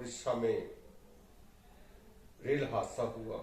उड़ीसा में रेल हादसा हुआ,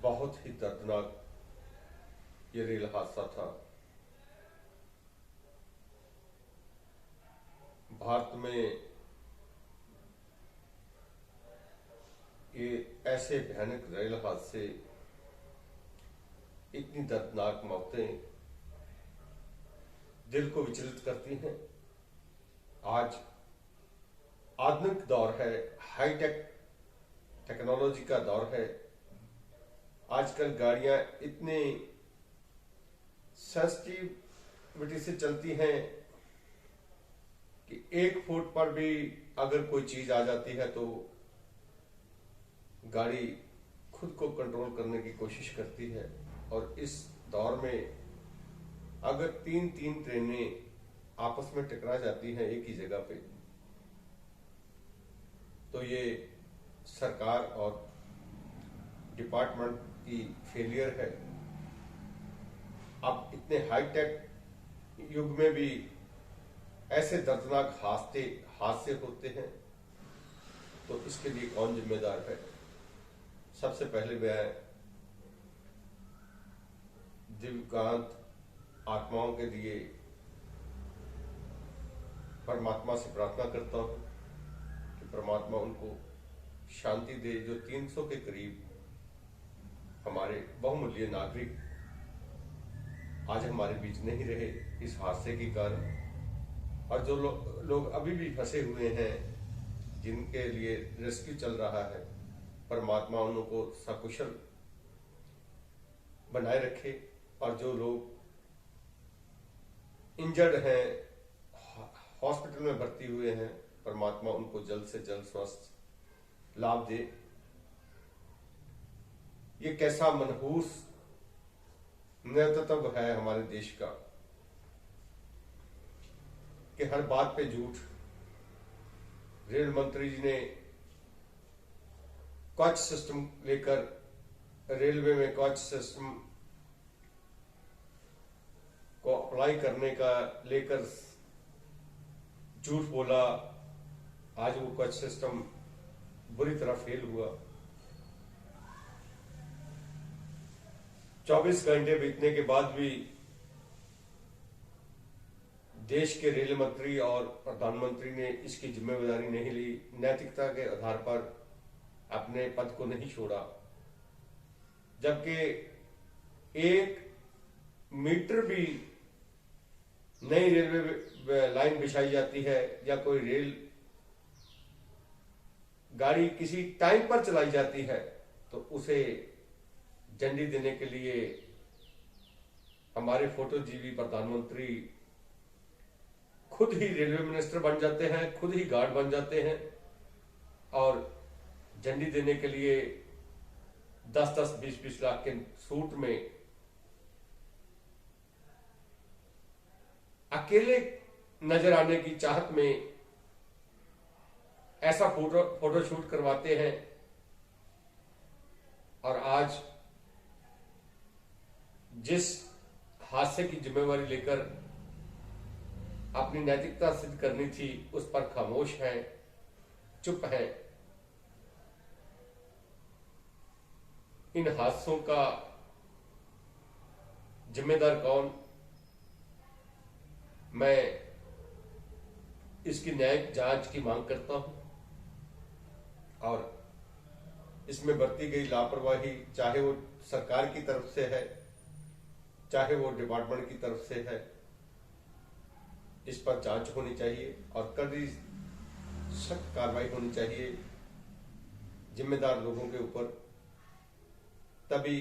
बहुत ही दर्दनाक ये रेल हादसा था। भारत में ये ऐसे भयानक रेल हादसे, इतनी दर्दनाक मौतें दिल को विचलित करती हैं। आज आधुनिक दौर है, हाईटेक टेक्नोलॉजी का दौर है। आजकल गाड़ियां इतने सेंसिटिविटी से चलती हैं कि 1 फुट पर भी अगर कोई चीज आ जाती है तो गाड़ी खुद को कंट्रोल करने की कोशिश करती है। और इस दौर में अगर 3 ट्रेनें आपस में टकरा जाती हैं एक ही जगह पे, तो ये सरकार और डिपार्टमेंट की फेलियर है। अब इतने हाईटेक युग में भी ऐसे दर्दनाक हादसे होते हैं, तो इसके लिए कौन जिम्मेदार है? सबसे पहले मैं दिवंगत आत्माओं के लिए परमात्मा से प्रार्थना करता हूं कि परमात्मा उनको शांति दे। जो 300 के करीब हमारे बहुमूल्य नागरिक आज हमारे बीच नहीं रहे इस हादसे के कारण, और जो लोग अभी भी फंसे हुए हैं, जिनके लिए रेस्क्यू चल रहा है, परमात्मा उनको सकुशल बनाए रखे। और जो लोग इंजर्ड हैं, हॉस्पिटल में भर्ती हुए हैं, परमात्मा उनको जल्द से जल्द स्वस्थ लाभ दे। ये कैसा मनहूस नेतृत्व है हमारे देश का कि हर बात पे झूठ। रेल मंत्री जी ने कोच सिस्टम लेकर, रेलवे में कोच सिस्टम को अप्लाई करने का लेकर झूठ बोला। आज वो कोच सिस्टम बुरी तरह फेल हुआ। 24 घंटे बीतने के बाद भी देश के रेल मंत्री और प्रधानमंत्री ने इसकी जिम्मेदारी नहीं ली, नैतिकता के आधार पर अपने पद को नहीं छोड़ा। जबकि 1 मीटर भी नई रेलवे लाइन बिछाई जाती है या कोई रेल गाड़ी किसी टाइम पर चलाई जाती है, तो उसे झंडी देने के लिए हमारे फोटोजीवी प्रधानमंत्री खुद ही रेलवे मिनिस्टर बन जाते हैं, खुद ही गार्ड बन जाते हैं और झंडी देने के लिए 10-10, 20-20 लाख के सूट में अकेले नजर आने की चाहत में ऐसा फोटो शूट करवाते हैं। और आज जिस हादसे की जिम्मेवारी लेकर अपनी नैतिकता सिद्ध करनी थी, उस पर खामोश हैं, चुप हैं। इन हादसों का जिम्मेदार कौन? मैं इसकी न्यायिक जांच की मांग करता हूं और इसमें बरती गई लापरवाही, चाहे वो सरकार की तरफ से है, चाहे वो डिपार्टमेंट की तरफ से है, इस पर जांच होनी चाहिए और कड़ी सख्त कार्रवाई होनी चाहिए जिम्मेदार लोगों के ऊपर। तभी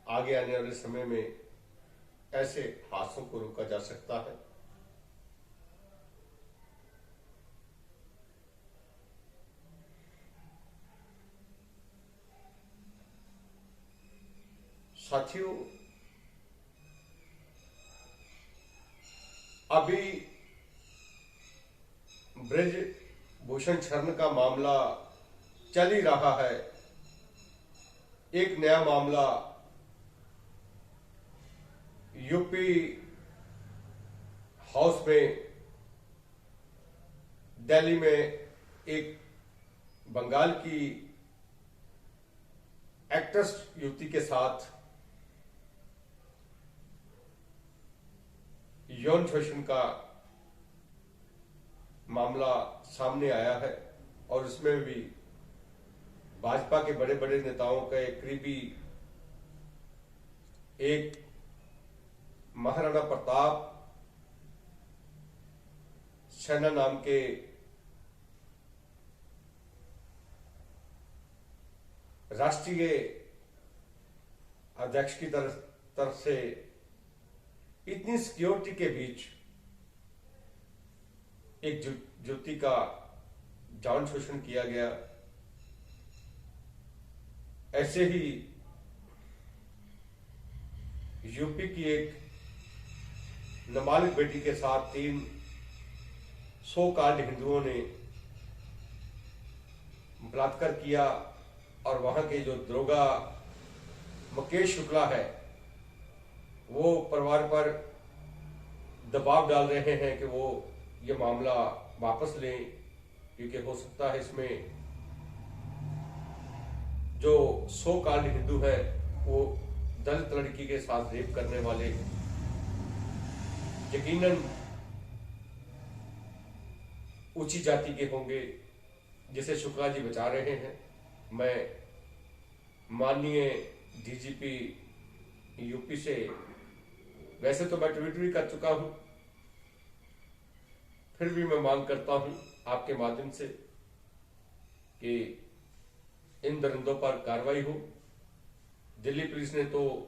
आगे आने वाले समय में ऐसे हादसों को रोका जा सकता है। साथियों, अभी ब्रजभूषण शरण का मामला चल ही रहा है। एक नया मामला यूपी हाउस में दिल्ली में एक बंगाल की एक्ट्रेस युवती के साथ यौन शोषण का मामला सामने आया है और इसमें भी भाजपा के बड़े बड़े नेताओं का एक करीबी एक महाराणा प्रताप सेना नाम के राष्ट्रीय अध्यक्ष की तरफ से इतनी सिक्योरिटी के बीच एक युवती का यौन शोषण किया गया। ऐसे ही यूपी की एक नाबालिग बेटी के साथ 3 सौ कार्ड हिंदुओं ने बलात्कार किया और वहां के जो दरोगा मुकेश शुक्ला है वो परिवार पर दबाव डाल रहे हैं कि वो ये मामला वापस लें, क्योंकि हो सकता है इसमें जो 100 कार्ड हिंदू है वो दलित लड़की के साथ रेप करने वाले यकीनन ऊंची जाति के होंगे, जिसे शुक्ला जी बचा रहे हैं। मैं माननीय डीजीपी यूपी से, वैसे तो मैं ट्वीट भी कर चुका हूं, फिर भी मैं मांग करता हूं आपके माध्यम से कि इन दरिंदों पर कार्रवाई हो। दिल्ली पुलिस ने तो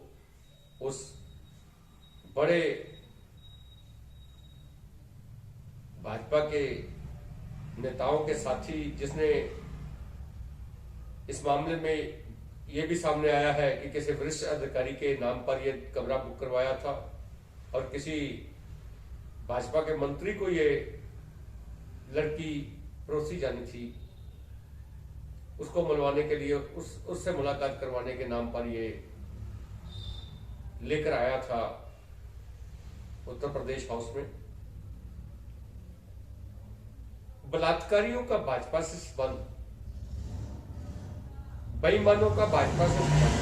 उस बड़े भाजपा के नेताओं के साथी, जिसने इस मामले में यह भी सामने आया है कि किसी वरिष्ठ अधिकारी के नाम पर यह कमरा बुक करवाया था और किसी भाजपा के मंत्री को ये लड़की परोसी जानी थी, उसको मिलवाने के लिए उससे मुलाकात करवाने के नाम पर ये लेकर आया था उत्तर प्रदेश हाउस में। बलात्कारियों का भाजपा से संबंध, बेईमानों का भाजपा से संबंध,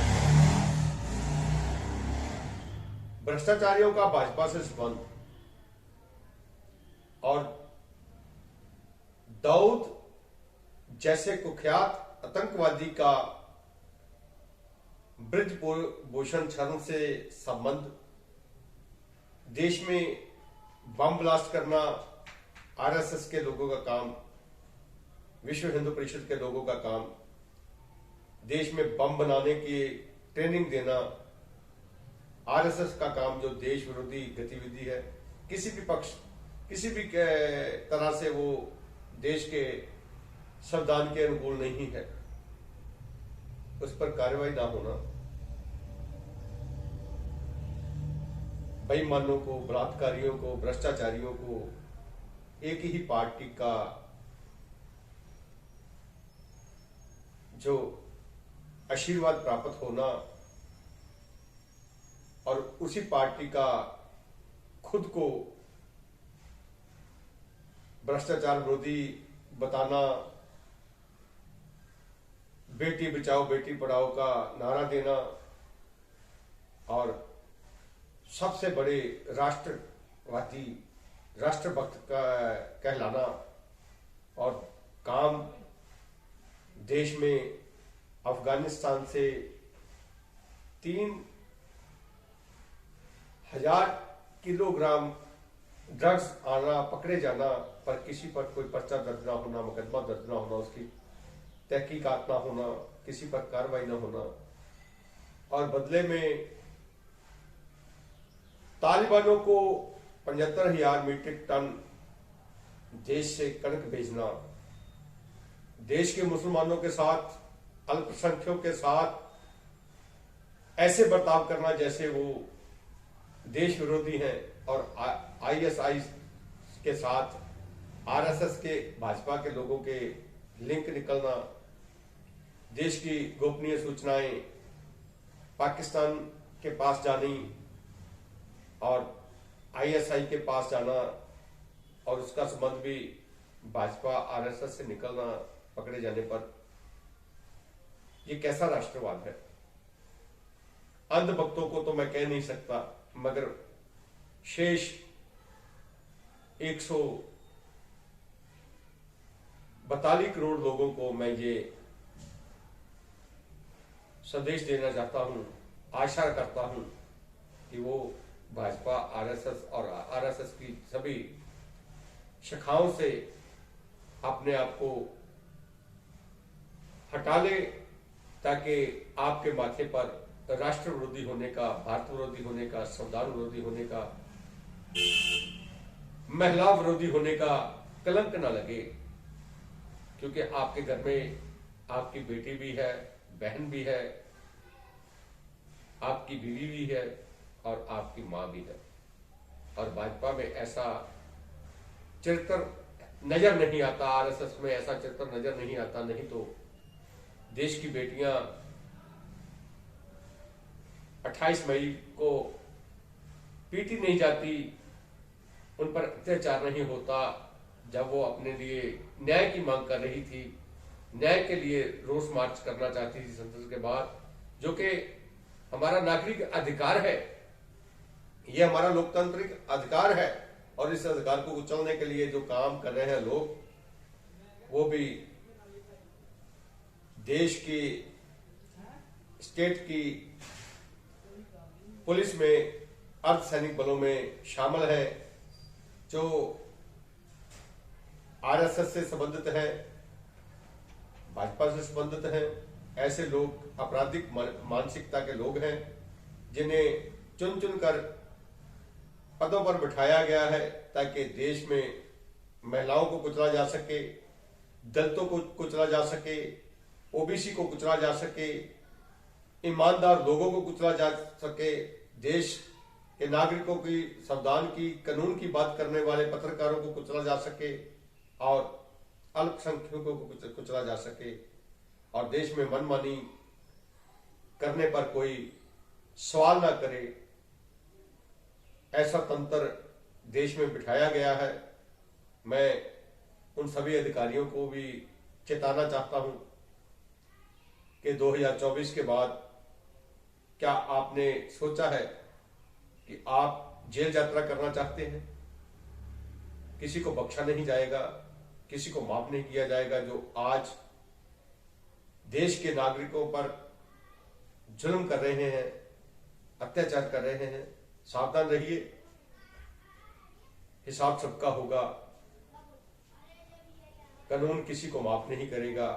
भ्रष्टाचारियों का भाजपा से संबंध और दाऊद जैसे कुख्यात आतंकवादी का ब्रिजभूषण शरण से संबंध, देश में बम ब्लास्ट करना आरएसएस के लोगों का काम, विश्व हिंदू परिषद के लोगों का काम, देश में बम बनाने की ट्रेनिंग देना आरएसएस का काम, जो देश विरोधी गतिविधि है। किसी भी पक्ष, किसी भी तरह से वो देश के संविधान के अनुकूल नहीं है, उस पर कार्रवाई ना होना, बेईमानों को, बलात्कारियों को, भ्रष्टाचारियों को एक ही पार्टी का जो आशीर्वाद प्राप्त होना और उसी पार्टी का खुद को भ्रष्टाचार विरोधी बताना, बेटी बचाओ बेटी पढ़ाओ का नारा देना और सबसे बड़े राष्ट्रवादी, राष्ट्रभक्त का कहलाना और काम देश में अफगानिस्तान से 3000 किलोग्राम ड्रग्स आना, पकड़े जाना पर किसी पर कोई पर्चा दर्ज ना होना, मुकदमा दर्ज ना होना, उसकी तहकीकात ना होना, किसी पर कार्रवाई ना होना और बदले में तालिबानों को 75,000 मीट्रिक टन देश से कणक भेजना, देश के मुसलमानों के साथ, अल्पसंख्यकों के साथ ऐसे बर्ताव करना जैसे वो देश विरोधी हैं और आईएसआई के साथ आरएसएस के, भाजपा के लोगों के लिंक निकलना, देश की गोपनीय सूचनाएं पाकिस्तान के पास जानी और आईएसआई के पास जाना और उसका संबंध भी भाजपा आरएसएस से निकलना पकड़े जाने पर ये कैसा राष्ट्रवाद है? अंधभक्तों को तो मैं कह नहीं सकता, मगर शेष 142 करोड़ लोगों को मैं ये संदेश देना चाहता हूं, आशा करता हूं कि वो भाजपा, आरएसएस और आरएसएस की सभी शाखाओं से अपने आप को हटा ले, ताकि आपके माथे पर राष्ट्र विरोधी होने का, भारत विरोधी होने का, संविधान विरोधी होने का, महिला विरोधी होने का कलंक ना लगे। क्योंकि आपके घर में आपकी बेटी भी है, बहन भी है, आपकी बीवी भी है और आपकी मां भी है। और भाजपा में ऐसा चरित्र नजर नहीं आता, आरएसएस में ऐसा चरित्र नजर नहीं आता। नहीं तो देश की बेटियां 28 मई को पीटी नहीं जाती, उन पर अत्याचार नहीं होता। जब वो अपने लिए न्याय की मांग कर रही थी, न्याय के लिए रोष मार्च करना चाहती थी संसद के बाहर, जो कि हमारा नागरिक अधिकार है, ये हमारा लोकतांत्रिक अधिकार है, और इस अधिकार को कुचलने के लिए जो काम कर रहे हैं लोग, वो भी देश की, स्टेट की पुलिस में, अर्धसैनिक बलों में शामिल है, जो आरएसएस से संबंधित है, भाजपा से संबंधित है। ऐसे लोग आपराधिक मानसिकता के लोग हैं, जिन्हें चुन चुन कर पदों पर बिठाया गया है ताकि देश में महिलाओं को कुचला जा सके, दलितों को कुचला जा सके, ओबीसी को कुचला जा सके, ईमानदार लोगों को कुचला जा सके, देश के नागरिकों की, संविधान की, कानून की बात करने वाले पत्रकारों को कुचला जा सके, और अल्पसंख्यकों को कुचला जा सके, और देश में मनमानी करने पर कोई सवाल ना करे, ऐसा तंत्र देश में बिठाया गया है। मैं उन सभी अधिकारियों को भी चेताना चाहता हूं कि 2024 के बाद क्या आपने सोचा है कि आप जेल यात्रा करना चाहते हैं? किसी को बख्शा नहीं जाएगा, किसी को माफ नहीं किया जाएगा। जो आज देश के नागरिकों पर जुल्म कर रहे हैं, अत्याचार कर रहे हैं, सावधान रहिए, हिसाब सबका होगा। कानून किसी को माफ नहीं करेगा।